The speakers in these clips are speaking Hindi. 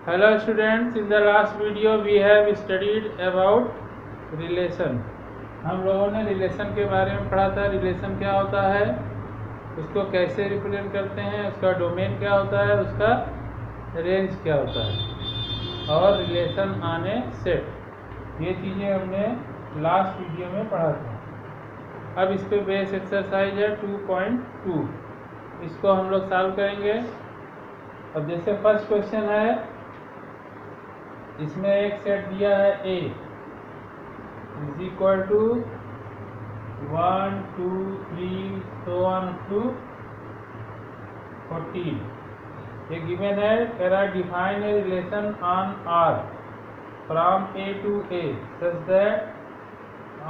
Hello students, in the last video we have studied about relation. हम लोगों ने रिलेशन के बारे में पढ़ा था। रिलेशन क्या होता है, उसको कैसे रिप्रेजेंट करते हैं, उसका डोमेन क्या होता है, उसका रेंज क्या होता है और रिलेशन आने सेट, ये चीज़ें हमने लास्ट वीडियो में पढ़ा था। अब इस पे बेस एक्सरसाइज है 2.2, इसको हम लोग सॉल्व करेंगे। अब जैसे फर्स्ट क्वेश्चन है, इसमें एक सेट दिया है A is equal to 1 2 3 so on to 14। ये गिवन है, कह रहा define a relation on R from A to A such that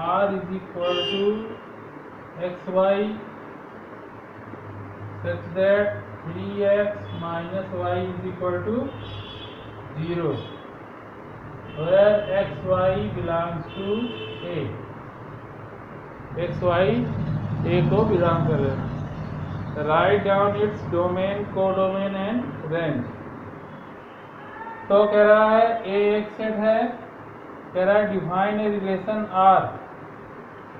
R is equal to XY such that 3x minus y is equal to 0 where xy belongs to A। xy A को बिलोंग कर रहे हैं। Right down its domain, codomain and range. तो कह रहा है A एक सेट है, कह रहा है define a relation R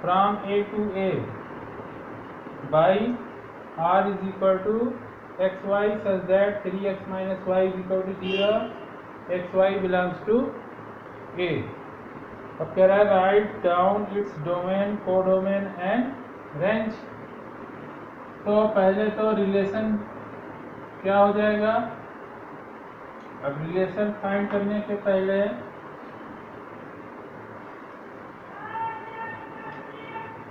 from A to A by R is equal to xy such that 3x minus y is equal to 0, xy belongs to A। अब कह रहा है write down its domain, codomain and range. तो पहले तो रिलेशन क्या हो जाएगा। अब रिलेशन फाइंड करने के पहले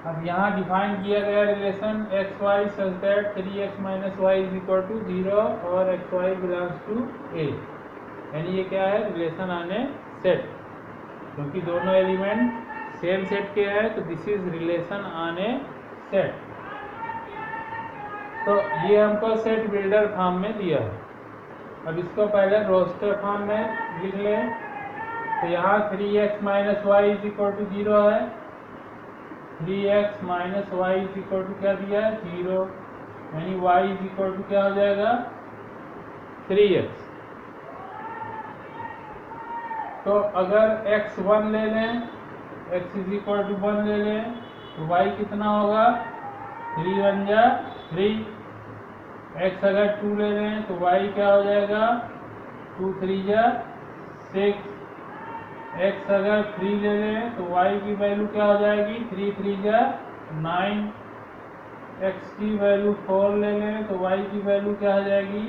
अब यहाँ डिफाइन किया गया relation X Y such that 3x minus Y is equal to 0 और X Y belongs to A, यानी ये क्या है, रिलेशन आने सेट। क्योंकि दोनों एलिमेंट सेम सेट के हैं तो दिस इज रिलेशन आने सेट। तो ये हमको सेट बिल्डर फॉर्म में दिया है। अब इसको पहले रोस्टर फॉर्म में लिख लें। तो यहाँ 3x minus Y is equal to 0 है, 3x minus Y is equal to क्या दिया है, 0, यानी y इज इक्वल टू क्या हो जाएगा, 3x। तो अगर x 1 ले लें, x इज इक्वल टू 1 ले लें तो y कितना होगा, 3 1 जा 3। x अगर 2 ले लें तो y क्या हो जाएगा, 2 3 जा 6। x अगर 3 ले लें तो y की वैल्यू क्या हो जाएगी, 3 3 जा 9। x की वैल्यू 4 ले लें तो y की वैल्यू क्या हो जाएगी,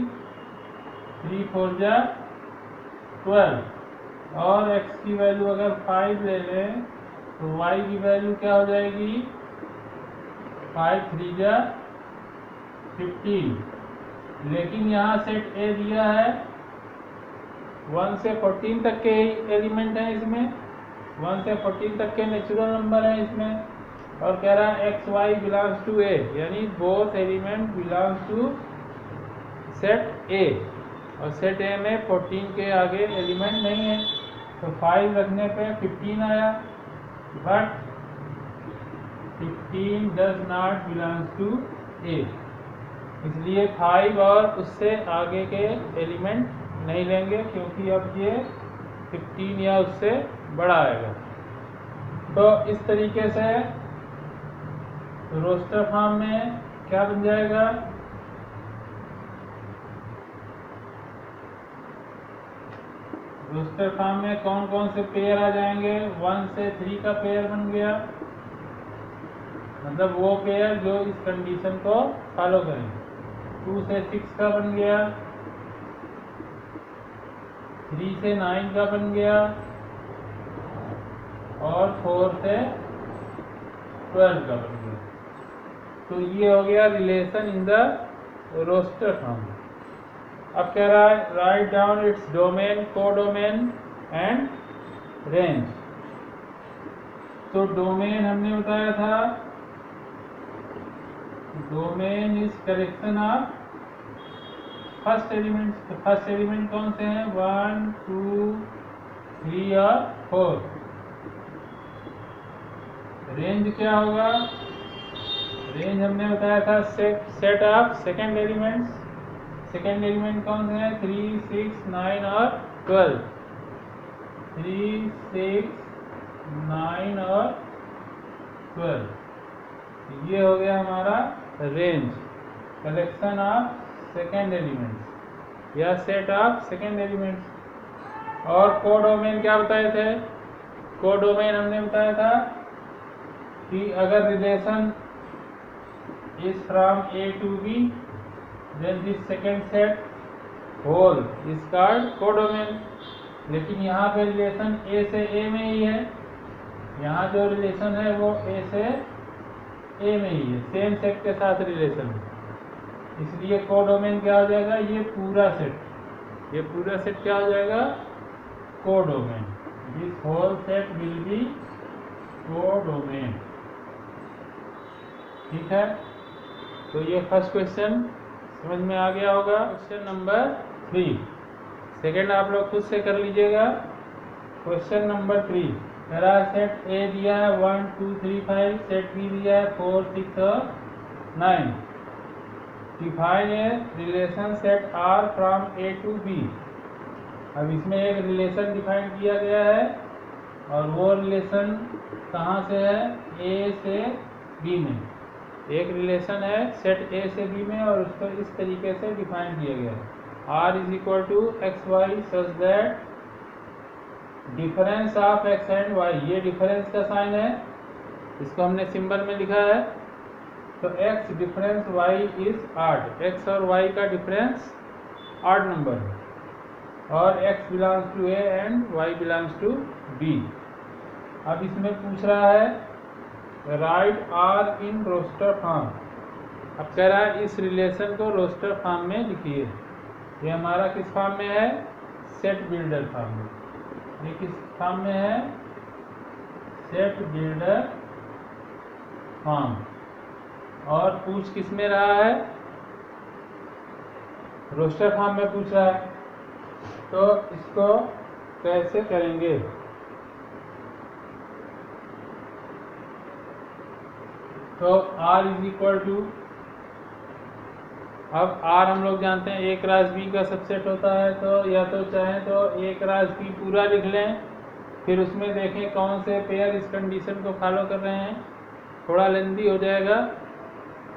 3 4 जा 12। और x की वैल्यू अगर 5 ले लें तो y की वैल्यू क्या हो जाएगी, 5 3 जा 15। लेकिन यहाँ सेट A दिया है, 1 से 14 तक के एलिमेंट हैं इसमें, 1 से 14 तक के नेचुरल नंबर हैं इसमें। और कह रहा है X Y belongs to A, यानी both element belongs to set A। और सेट A में 14 के आगे एलिमेंट नहीं है, तो 5 रखने पे 15 आया, but 15 does not belongs to A, इसलिए 5 और उससे आगे के एलिमेंट नहीं लेंगे क्योंकि अब ये 15 या उससे बड़ा आएगा। तो इस तरीके से रोस्टर फॉर्म में क्या बन जाएगा, रोस्टर फॉर्म में कौन कौन से पेयर आ जाएंगे, 1 से 3 का पेयर बन गया, मतलब वो पेयर जो इस कंडीशन को फॉलो करेंगे। 2 से 6 का बन गया, 3 से 9 का बन गया और 4 से 12 का बन गया। तो ये हो गया relation in the roster form. अब कह रहा है write down its domain, codomain and range. तो डोमेन हमने बताया था, domain is collection of first element. तो फर्स्ट एलिमेंट कौन से हैं, 1 2 3 और 4। रेंज क्या होगा, रेंज हमने बताया था set of second elements. Second element कौन से हैं? 3, 6, 9 और 12। 3, 6, 9 और 12। ये हो गया हमारा range, collection of second elements या सेट ऑफ सेकेंड एलिमेंट्स। और कोडोमेन क्या बताए थे? कोडोमेन हमने बताया था कि अगर relation is from A to B, then this second set whole is called codomain। लेकिन यहाँ पे रिलेशन A से A में ही है, यहाँ जो रिलेशन है वो A से A में ही है, सेम सेट के साथ रिलेशन है, इसलिए कोडोमेन क्या हो जाएगा? ये पूरा सेट क्या हो जाएगा? Codomain. This whole set will be codomain. ठीक है, तो ये फर्स्ट क्वेश्चन समझ में आ गया होगा। क्वेश्चन नंबर 3, सेकेंड आप लोग खुद से कर लीजिएगा। क्वेश्चन नंबर 3, मेरा सेट ए दिया है 1, 2, 3, 5, सेट बी दिया है 4, 6 और 9। Define a relation set R from A to B। अब इसमें एक रिलेशन डिफाइन किया गया है और वो रिलेशन कहाँ से है? A से B में। एक रिलेशन है सेट A से B में और उसको इस तरीके से डिफाइन किया गया है, R is equal to X Y such that difference of x and y। ये डिफरेंस का साइन है, इसको हमने सिंबल में लिखा है। तो x difference y is odd, x और y का डिफरेंस ऑड नंबर है, और x belongs to A and y belongs to B। अब इसमें पूछ रहा है write R in roster form. अब कह रहा है इस रिलेशन को रोस्टर फॉर्म में लिखिए। ये हमारा किस फॉर्म में है? सेट बिल्डर फॉर्म में। ये किस फॉर्म में है? Set builder form. और पूछ किस में रहा है? रोस्टर फॉर्म में पूछ रहा है। तो इसको कैसे करेंगे? तो R इज इक्वल टू, अब R हम लोग जानते हैं A क्रॉस B का सबसेट होता है, तो या तो चाहें तो A क्रॉस B पूरा लिख लें, फिर उसमें देखें कौन से पेयर इस कंडीशन को फॉलो कर रहे हैं। थोड़ा लेंदी हो जाएगा,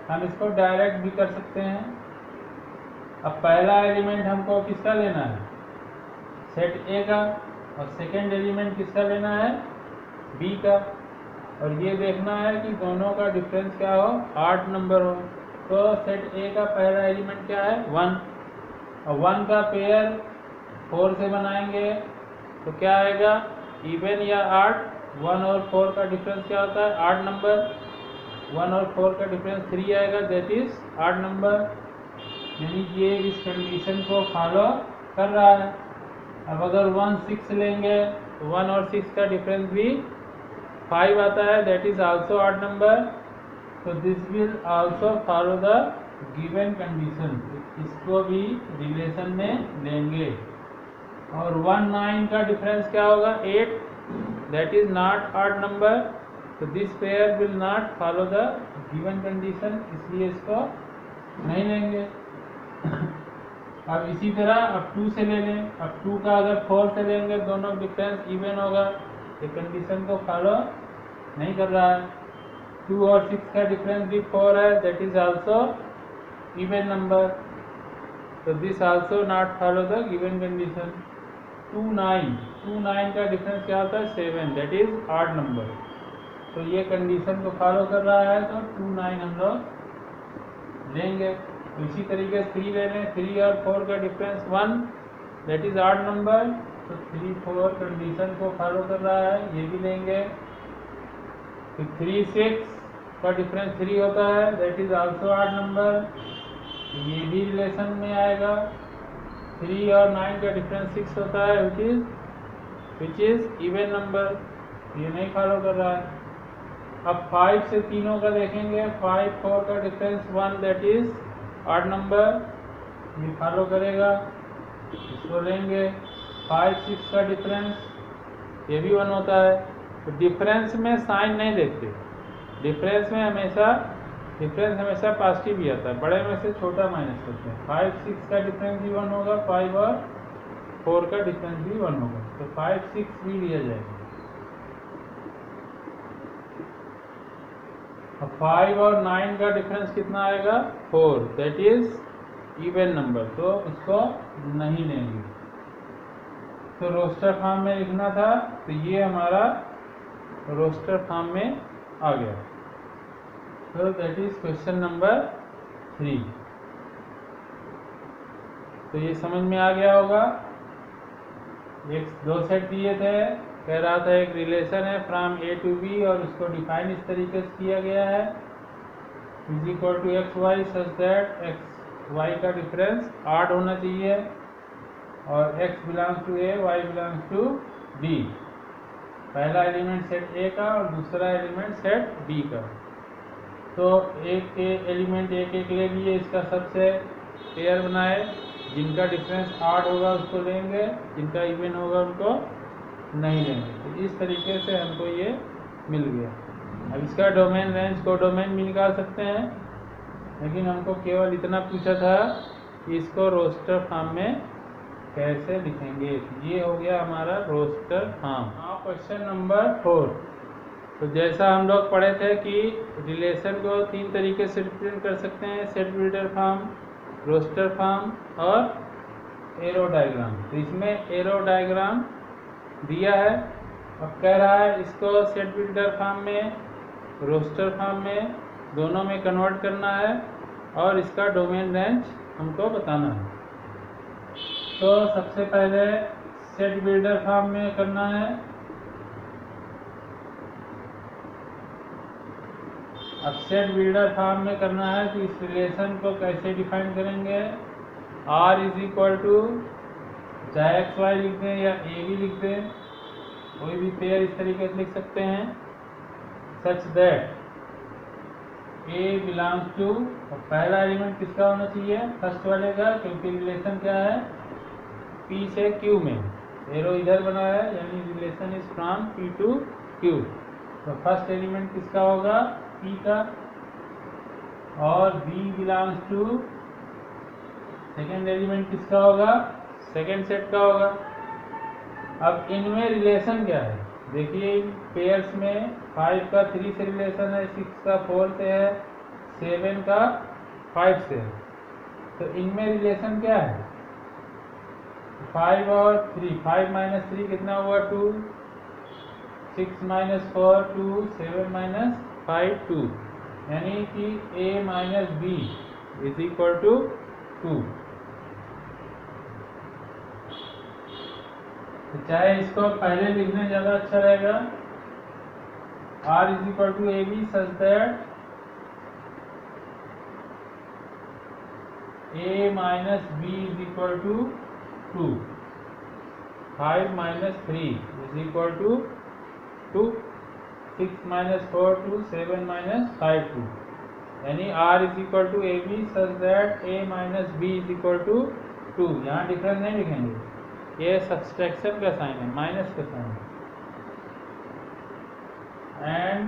हम इसको डायरेक्ट भी कर सकते हैं। अब पहला एलिमेंट हमको किसका लेना है? सेट A का, और सेकेंड एलिमेंट किसका लेना है? B का। और ये देखना है कि दोनों का डिफरेंस क्या हो? 8 नंबर हो। तो सेट A का पहला एलिमेंट क्या है? 1, और 1 का पेयर 4 से बनाएंगे तो क्या आएगा? इवन या 8। 1 और 4 का डिफरेंस क्या होता है? 8 नंबर। 1 और 4 का डिफरेंस 3 आएगा, दैट इज 8 नंबर। यानी ये इस कंडीशन को फॉलो कर रहा है। अब अगर 1, 6 लेंगे तो 1 और 6 का डिफरेंस भी 5 आता है, दैट इज आल्सो 8 नंबर। तो this will also follow the given condition. इसको भी रिलेशन में लेंगे। और 1, 9 का डिफरेंस क्या होगा? 8, दैट इज नॉट 8 नंबर। तो this pair will not follow the given condition, इसलिए इसको नहीं लेंगे। अब इसी तरह अब 2 से ले लें। अब 2 का अगर 4 से लेंगे, दोनों डिफरेंस इवन होगा, ये कंडीशन को फॉलो नहीं कर रहा है। 2 और 6 का डिफरेंस भी 4 है, that is also even number. तो this also not follow the given condition. 2, 9 का डिफरेंस क्या होता है? 7, दैट इज ऑड नंबर। तो ये कंडीशन को फॉलो कर रहा है, तो 2, 9 हम लोग लेंगे। तो इसी तरीके से 3 ले लें। 3 और 4 का difference 1, that is odd number. तो 3, 4 कंडीशन को फॉलो कर रहा है, ये भी लेंगे। फिर 3, 6 का डिफरेंस 3 होता है, that is also odd number, ये भी रिलेशन में आएगा। 3 और 9 का डिफरेंस 6 होता है, विच इज इवन नंबर, ये नहीं फॉलो कर रहा है। अब 5 से तीनों का देखेंगे। 5, 4 का difference 1, that is odd number, ये फॉलो करेगा, इसको लेंगे। 5, 6 का डिफरेंस ये भी 1 होता है। तो डिफरेंस में साइन नहीं देखते, डिफरेंस में हमेशा डिफरेंस हमेशा पॉजिटिव ही आता है, बड़े में से छोटा माइनस करते हैं। 5 6 का डिफरेंस भी 1 होगा, 5 और 4 का डिफरेंस भी 1 होगा, तो 5 6 भी लिया जाएगा। अब 5 और 9 का डिफरेंस कितना आएगा, 4, दैट इज इवन नंबर, तो उसको नहीं लेंगे। तो रोस्टर फॉर्म में लिखना था, तो ये हमारा रोस्टर फॉर्म में आ गया। तो दैट इज क्वेश्चन नंबर 3। तो ये समझ में आ गया होगा। एक 2 सेट दिए थे, कह रहा था एक रिलेशन है फ्रॉम ए टू बी और उसको डिफाइन इस तरीके से किया गया है, is equal to X Y such that X Y का डिफरेंस 8 होना चाहिए और x belongs to A, y belongs to b। पहला एलिमेंट सेट A का और दूसरा एलिमेंट सेट B का। तो एक के एलिमेंट एक एक ले लिए, इसका सबसे पेयर बनाए, जिनका डिफरेंस 8 होगा उसको लेंगे, जिनका इवन होगा उनको नहीं लेंगे। तो इस तरीके से हमको ये मिल गया। अब इसका डोमेन रेंज को डोमेन भी निकाल सकते हैं, लेकिन हमको केवल इतना पूछा था कि इसको रोस्टर फॉर्म में कैसे लिखेंगे। ये हो गया हमारा roster form. Now question number 4। तो जैसा हम लोग पढ़े थे कि रिलेशन को 3 तरीके से रिप्रेजेंट कर सकते हैं, set builder form, roster form और एरो डायग्राम। तो इसमें एरो डायग्राम दिया है। अब कह रहा है इसको सेट बिल्डर फॉर्म में, रोस्टर फॉर्म में, दोनों में कन्वर्ट करना है और इसका डोमेन रेंज हमको बताना है। तो सबसे पहले सेट बिल्डर फॉर्म में करना है। अब सेट बिल्डर फॉर्म में करना है तो इस रिलेशन को कैसे डिफाइन करेंगे। R इज इक्वल टू, चाहे एक्स वाई लिख दें या ए भी लिख दें, कोई भी पेयर इस तरीके से लिख सकते हैं, such that A belongs to, पहला एलिमेंट किसका होना चाहिए, फर्स्ट वाले का, क्योंकि रिलेशन क्या है, P से Q में, एरो इधर बना है यानी relation is from P to Q। तो फर्स्ट एलिमेंट किसका होगा, P का, और B belongs to, second element किसका होगा, सेकेंड सेट का होगा। अब इनमें रिलेशन क्या है, देखिए इन पेयर्स में 5 का 3 से रिलेशन है, 6 का 4 से है, 7 का 5 से है। तो इनमें रिलेशन क्या है, 5 और 3, 5 माइनस 3 कितना हुआ, 2, 6 माइनस 4 2, 7 माइनस 5 2, यानी कि A minus B is equal to 2। तो चाहे इसको पहले लिखने ज़्यादा अच्छा रहेगा, R is equal to A B such that A minus B is equal to 2, 5 minus 3 is equal to 2, 6 minus 4 2, 7 minus 5 2, यानी R is equal to A B such that A minus B is equal to 2। यहाँ डिफरेंस नहीं लिखेंगे, ये सब्सट्रैक्शन का साइन है, माइनस का साइन है। And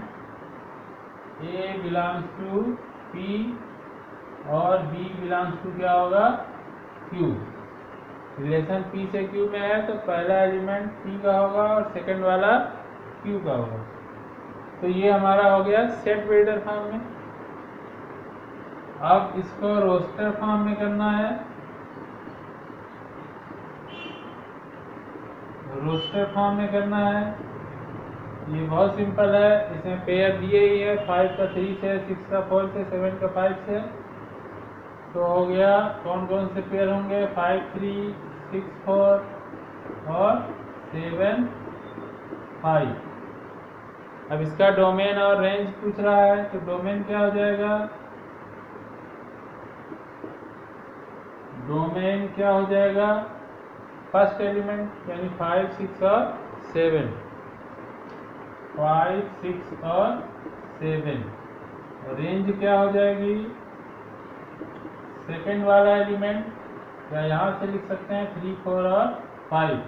A belongs to P और B बिलोंग्स टू क्या होगा, Q। रिलेशन P से Q में है तो पहला एलिमेंट P का होगा और सेकंड वाला Q का होगा। तो ये हमारा हो गया सेट बिल्डर फॉर्म में। अब इसको रोस्टर फॉर्म में करना है। रोस्टर फॉर्म में करना है, ये बहुत सिंपल है। इसमें पेयर दिए ही है, 5 का 3 से, 6 का 4 से, 7 का 5 से। तो हो गया, कौन कौन से पेयर होंगे, 5 3 6 4 और 7 5। अब इसका डोमेन और रेंज पूछ रहा है, तो डोमेन क्या हो जाएगा, डोमेन क्या हो जाएगा, फर्स्ट एलिमेंट यानी 5 6 और 7, 5 6 और 7। रेंज क्या हो जाएगी, सेकेंड वाला एलिमेंट या यहाँ से लिख सकते हैं 3 4 और 5।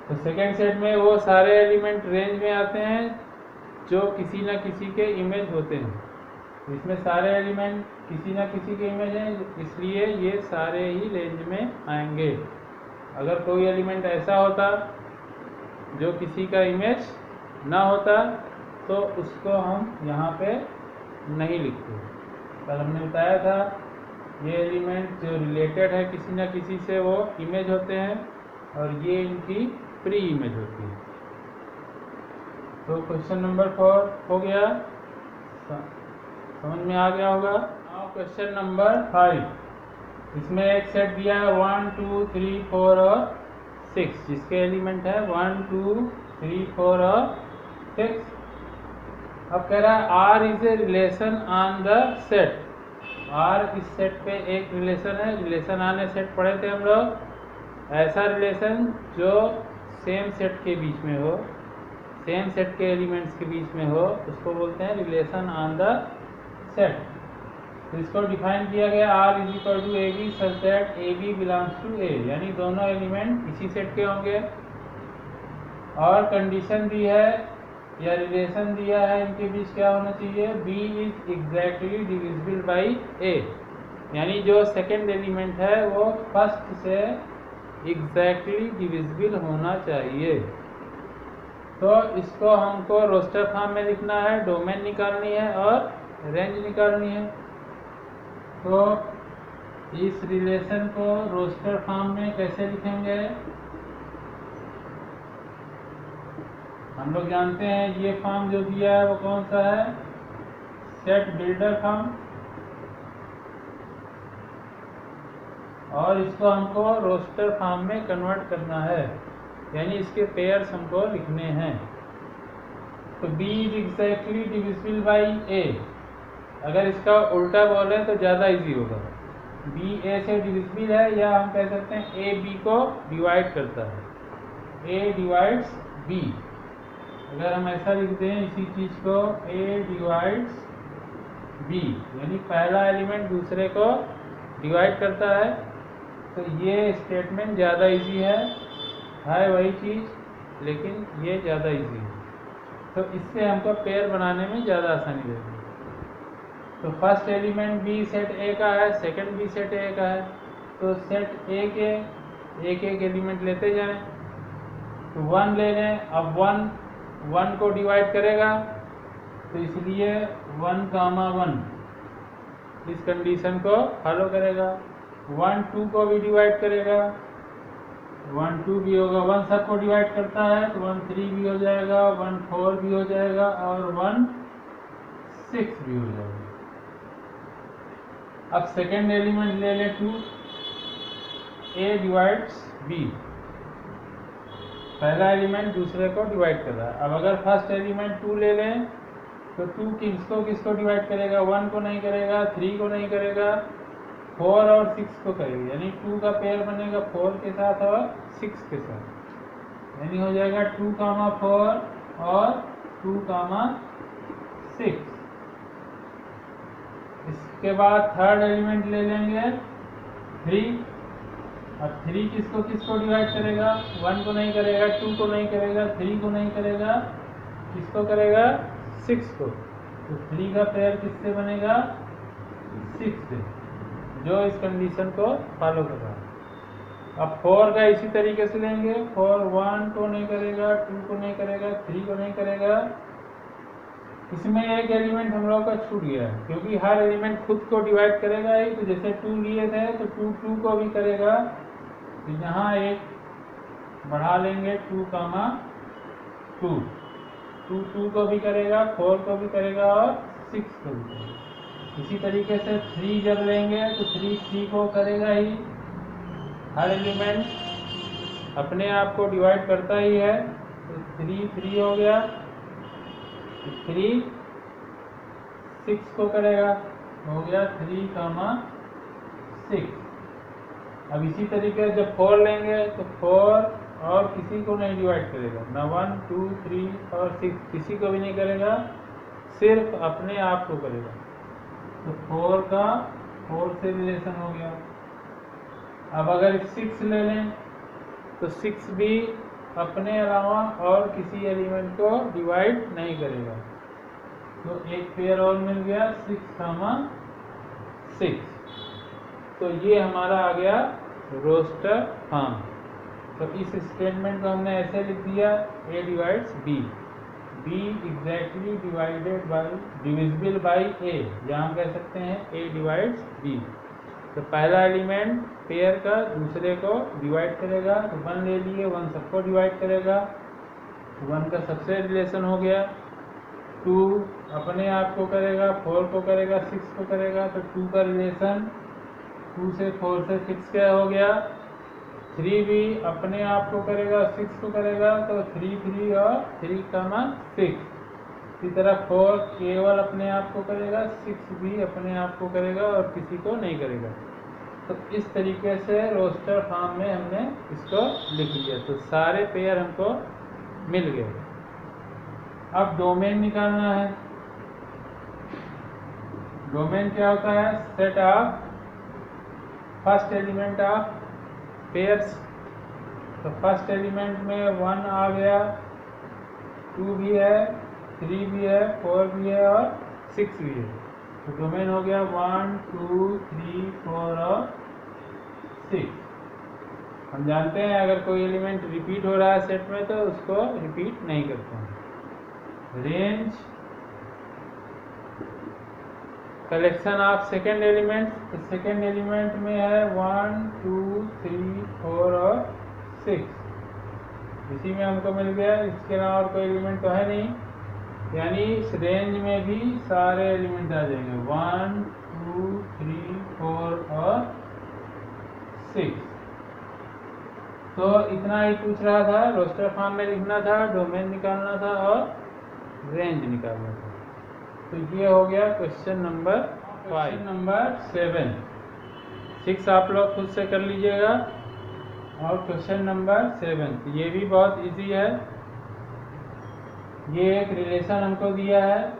तो सेकेंड सेट में वो सारे एलिमेंट रेंज में आते हैं जो किसी न किसी के इमेज होते हैं। इसमें सारे एलिमेंट किसी न किसी के इमेज हैं, इसलिए ये सारे ही रेंज में आएंगे। अगर कोई एलिमेंट ऐसा होता जो किसी का इमेज ना होता तो उसको हम यहाँ पे नहीं लिखते। कल हमने बताया था ये एलिमेंट जो रिलेटेड है किसी न किसी से वो इमेज होते हैं और ये इनकी फ्री इमेज होती है। तो क्वेश्चन नंबर 4 हो गया, समझ में आ गया होगा। नाउ क्वेश्चन नंबर 5, इसमें एक सेट दिया है 1 2 3 4 और 6, जिसके एलिमेंट है 1 2 3 4 और 6। अब कह रहा है R is a relation on the set. R इस सेट पे एक रिलेशन है। रिलेशन ऑन ए सेट पढ़े थे हम लोग। ऐसा रिलेशन जो सेम सेट के बीच में हो, सेम सेट के एलिमेंट्स के बीच में हो, उसको बोलते हैं रिलेशन ऑन द सेट। तो इसको डिफाइन किया गया R is equal to A B such that A B belongs to A, यानी दोनों एलिमेंट इसी सेट के होंगे। और कंडीशन दी है या रिलेशन दिया है इनके बीच क्या होना चाहिए, B is exactly divisible by A, यानी जो सेकेंड एलिमेंट है वो फर्स्ट से एग्जैक्टली डिविजिबल होना चाहिए। तो इसको हमको रोस्टर फॉर्म में लिखना है, डोमेन निकालनी है और रेंज निकालनी है। तो इस रिलेशन को रोस्टर फॉर्म में कैसे लिखेंगे, हम लोग जानते हैं ये फॉर्म जो दिया है वो कौन सा है, सेट बिल्डर फॉर्म। और इसको हमको रोस्टर फॉर्म में कन्वर्ट करना है, यानी इसके पेयर्स हमको लिखने हैं। तो B is exactly divisible by A, अगर इसका उल्टा बोले तो ज़्यादा इजी होगा। B A से डिविजिबल है, या हम कह सकते हैं A B को डिवाइड करता है, A डिवाइड्स B। अगर हम ऐसा लिखते हैं इसी चीज़ को A डिवाइड्स B, यानी पहला एलिमेंट दूसरे को डिवाइड करता है, तो ये स्टेटमेंट ज़्यादा इजी है वही चीज़, लेकिन ये ज़्यादा इजी है। तो इससे हमको पेयर बनाने में ज़्यादा आसानी रहेगी। तो first element B set A का है, सेकंड B सेट A का है, तो सेट A के एक एक एलिमेंट लेते जाएं। तो 1 ले लें, अब 1 को डिवाइड करेगा, तो इसलिए 1, 1 इस कंडीशन को फॉलो करेगा। 1 2 को भी डिवाइड करेगा, 1 2 भी होगा, 1 सबको डिवाइड करता है तो 1 3 भी हो जाएगा, 1 4 भी हो जाएगा और 1 6 भी हो जाएगा। अब सेकेंड एलिमेंट ले लें 2, A डिवाइड्स B, पहला एलिमेंट दूसरे को डिवाइड कर रहा है। अब अगर फर्स्ट एलिमेंट 2 ले लें तो 2 किसको डिवाइड करेगा, 1 को नहीं करेगा, 3 को नहीं करेगा, 4 और 6 को करेगा, यानी 2 का पेयर बनेगा 4 के साथ और 6 के साथ, यानी हो जाएगा 2, 4 और 2, 6। इसके बाद थर्ड एलिमेंट ले लेंगे 3। अब 3 किसको डिवाइड करेगा, 1 को नहीं करेगा, 2 को नहीं करेगा, 3 को नहीं करेगा, किसको करेगा, 6 को। तो 3 का पेयर किससे बनेगा, 6 से, जो इस कंडीशन को फॉलो कर रहा है। अब 4 का इसी तरीके से लेंगे, 4 1 को नहीं करेगा, 2 को नहीं करेगा, 3 को नहीं करेगा। इसमें एक एलिमेंट हम लोग का छूट गया है, क्योंकि हर एलिमेंट खुद को डिवाइड करेगा ही। तो जैसे 2 लिए थे तो 2 को भी करेगा, तो यहाँ एक बढ़ा लेंगे 2, 2 को भी करेगा, 4 को भी करेगा और 6 को भी करेगा। इसी तरीके से 3 जब लेंगे तो 3 को करेगा ही, हर एलिमेंट अपने आप को डिवाइड करता ही है। तो 3 हो गया, 3 6 को करेगा, हो गया 3, 6। अब इसी तरीके से जब 4 लेंगे तो 4 और किसी को नहीं डिवाइड करेगा, ना 1 2 3 और 6 किसी को भी नहीं करेगा, सिर्फ अपने आप को करेगा। तो 4 का 4 से रिलेशन हो गया। अब अगर 6 ले लें तो 6 भी अपने अलावा और किसी एलिमेंट को डिवाइड नहीं करेगा। तो एक पेयर और मिल गया 6, 6। तो ये हमारा आ गया रोस्टर फॉर्म। तो इस स्टेटमेंट को हमने ऐसे लिख दिया, A divides B, B exactly divided by divisible by A, या हम कह सकते हैं A डिवाइड्स B। तो पहला एलिमेंट पेयर का दूसरे को डिवाइड करेगा, तो 1 ले लिए, 1 सबको डिवाइड करेगा, 1 का सबसे रिलेशन हो गया। 2 अपने आप को करेगा, 4 को करेगा, 6 को करेगा, तो 2 का रिलेशन 2 से 4 से 6 क्या हो गया। 3 भी अपने आप को करेगा, 6 को करेगा, तो 3 3 और 3 का 6। इसी तरह 4 केवल अपने आप को करेगा, 6 भी अपने आप को करेगा और किसी को नहीं करेगा। तो इस तरीके से रोस्टर फॉर्म में हमने इसको लिख लिया। तो सारे पेयर हमको मिल गए। अब डोमेन निकालना है। डोमेन क्या होता है? Set of first element of pairs. तो फर्स्ट एलिमेंट में 1 आ गया, 2 भी है, 3 भी है, 4 भी है और 6 भी है। तो डोमेन हो गया 1 2 3 4 और 6। हम जानते हैं अगर कोई एलिमेंट रिपीट हो रहा है सेट में तो उसको रिपीट नहीं करते हैं। Range collection of second element. तो सेकेंड एलिमेंट में है 1 2 3 4 और 6। इसी में हमको मिल गया, इसके अलावा और कोई एलिमेंट तो है नहीं, यानी इस रेंज में भी सारे एलिमेंट आ जाएंगे 1 2 3 4 और 6। तो इतना ही पूछ रहा था, रोस्टर फॉर्म में लिखना था, डोमेन निकालना था और रेंज निकालना था। तो ये हो गया क्वेश्चन नंबर 5। क्वेश्चन नंबर 7, 6 आप लोग खुद से कर लीजिएगा। और क्वेश्चन नंबर 7 ये भी बहुत इजी है। ये एक रिलेशन हमको दिया है,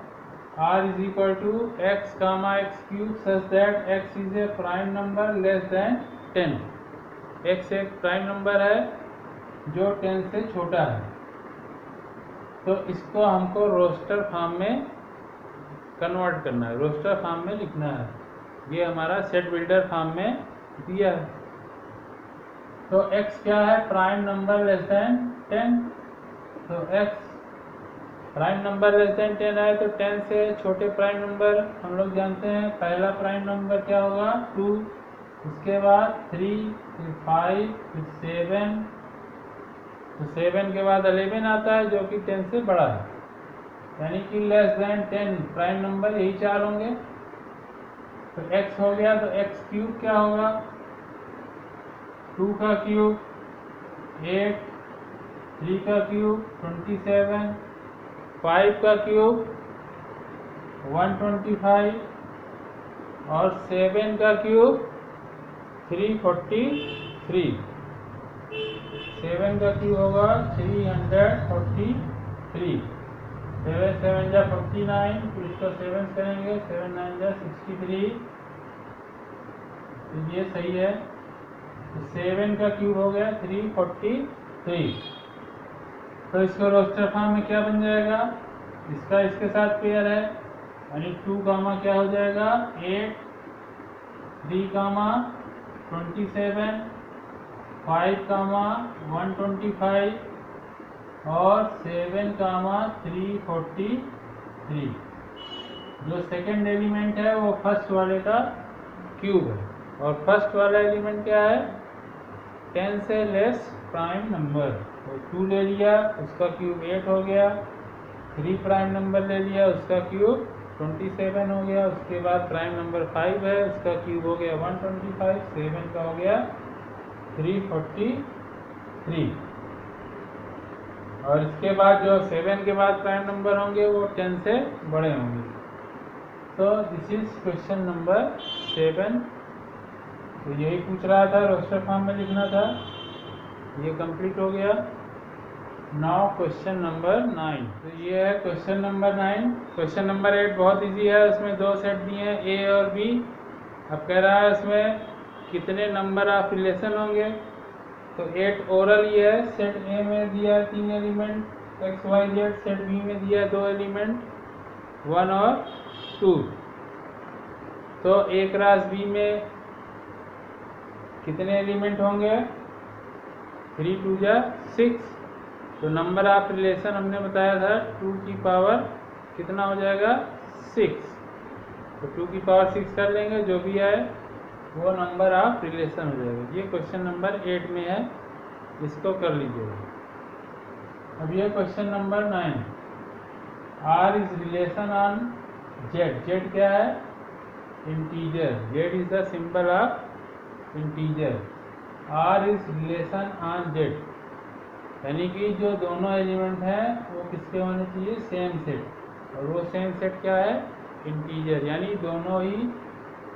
r is equal to x comma x cube such that x is a prime number less than 10। x एक प्राइम नंबर है जो 10 से छोटा है। तो इसको हमको रोस्टर फॉर्म में कन्वर्ट करना है, रोस्टर फॉर्म में लिखना है। ये हमारा सेट बिल्डर फॉर्म में दिया है। तो x क्या है? Prime number less than 10। तो x prime number less than 10 है, तो 10 से छोटे प्राइम नंबर हम लोग जानते हैं। पहला प्राइम नंबर क्या होगा? 2, उसके बाद 3, फिर 5, फिर 7। तो 7 के बाद 11 आता है जो कि 10 से बड़ा है, यानी कि लेस देन 10 प्राइम नंबर यही 4 होंगे। तो x हो गया, तो x क्यूब क्या होगा? 2 का क्यूब 8, 3 का क्यूब 27, 5 का क्यूब 125 और 7 का क्यूब 343। 7 का क्यूब होगा 343। 7 7 जा 49, फिर इसको 7 करेंगे, 7 9 जा 63। तो ये सही है। तो 7 का क्यूब हो गया 343। तो इसको रोस्टर फॉर्म में क्या बन जाएगा? इसका इसके साथ पेयर है, यानी 2 गामा क्या हो जाएगा? 8, 3 गामा 27, 5 गामा 125 और 7 गामा 343। जो सेकंड एलिमेंट है वो फर्स्ट वाले का क्यूब है, और फर्स्ट वाला एलिमेंट क्या है? 10 से लेस प्राइम नंबर। तो 2 ले लिया, उसका क्यूब 8 हो गया। 3 प्राइम नंबर ले लिया, उसका क्यूब 27 हो गया। उसके बाद प्राइम नंबर 5 है, उसका क्यूब हो गया 125। 7 का हो गया 343। और इसके बाद जो 7 के बाद प्राइम नंबर होंगे वो 10 से बड़े होंगे। तो दिस इज क्वेश्चन नंबर 7। तो यही पूछ रहा था, रोस्टर फॉर्म में लिखना था। ये कंप्लीट हो गया। Now question number 9। तो ये है क्वेश्चन नंबर 9। क्वेश्चन नंबर 8 बहुत इजी है, उसमें 2 सेट दिए हैं, ए और बी। अब कह रहा है इसमें कितने नंबर ऑफ रिलेशन होंगे। तो 8 ओरल ये है, सेट ए में दिया है 3 element x y z, set B में दिया है 2 एलिमेंट 1 और 2। तो ए क्रॉस बी में कितने एलिमेंट होंगे? 3 2 जा 6। तो नंबर ऑफ रिलेशन हमने बताया था 2 की पावर कितना हो जाएगा 6। तो 2 की पावर 6 कर लेंगे, जो भी आए वो नंबर ऑफ रिलेशन हो जाएगा। ये क्वेश्चन नंबर 8 में है, इसको कर लीजिएगा। अब ये question number 9, R is relation on Z. Z क्या है? Integer. Z is the symbol of integer. R is relation on Z, यानी कि जो दोनों एलिमेंट हैं वो किसके होने चाहिए? Same set. और वो सेम सेट क्या है? इंटीजर, यानी दोनों ही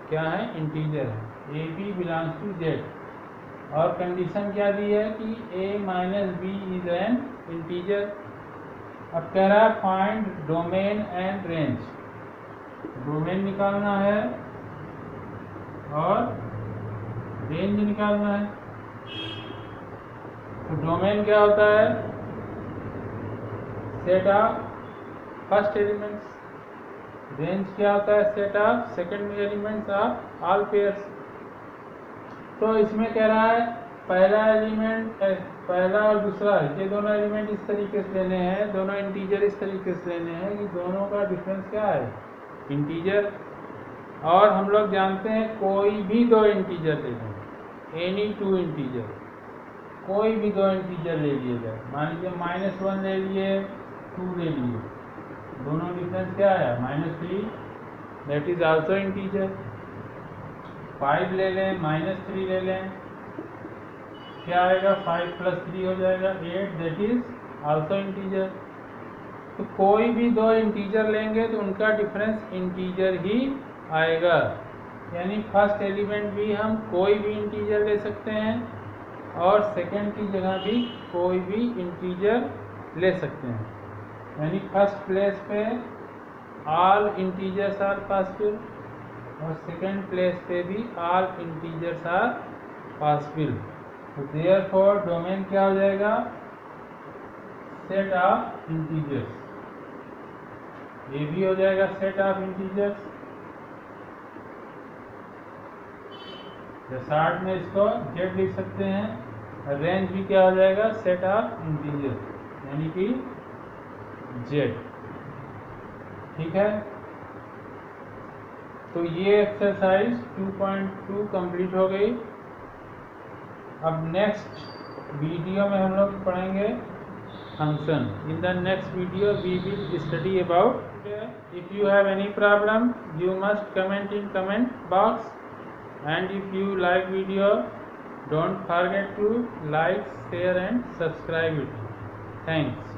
क्या है? इंटीजर है। A B belongs to Z. और कंडीशन क्या दी है कि a minus B is an integer. अब कह रहा है find domain and range. Domain निकालना है और रेंज निकालना है। तो डोमेन क्या होता है? Set of first elements. Range क्या होता है? Set of second elements of all pairs. तो इसमें कह रहा है पहला एलिमेंट, पहला और दूसरा, ये दोनों एलिमेंट इस तरीके से लेने हैं, दोनों इंटीजर इस तरीके से लेने हैं कि दोनों का डिफरेंस क्या है? इंटीजर। और हम लोग जानते हैं कोई भी 2 इंटीजर ले लें, एनी 2 इंटीजर, कोई भी 2 इंटीजर ले लिए जाए। मान लीजिए -1 ले लिए, 2 ले लिए, दोनों डिफरेंस क्या आया? -3, दैट इज आल्सो इंटीजर। 5 ले लें, -3 ले लें, क्या आएगा? 5 + 3 हो जाएगा 8, दैट इज आल्सो इंटीजर। तो कोई भी 2 इंटीजर लेंगे तो उनका डिफरेंस इंटीजर ही आएगा। यानी फर्स्ट एलिमेंट भी हम कोई भी इंटीजर ले सकते हैं और सेकंड की जगह भी कोई भी इंटीजर ले सकते हैं। यानी फर्स्ट प्लेस पे ऑल इंटीजर्स आर पॉसिबल और सेकंड प्लेस पे भी ऑल इंटीजर्स आर पॉसिबल। तो देयरफॉर डोमेन क्या हो जाएगा? Set of integers. ये भी हो जाएगा सेट ऑफ इंटीजर्स। शॉर्ट में इसको जेड लिख सकते हैं। रेंज भी क्या हो जाएगा? सेट ऑफ इंटीजर्स, यानी कि जेड। ठीक है, तो ये एक्सरसाइज 2.2 कंप्लीट हो गई। अब नेक्स्ट वीडियो में हम लोग पढ़ेंगे function. In the next video we will study about. If you have any problem you must comment in comment box, and if you like video don't forget to like, share and subscribe it. Thanks.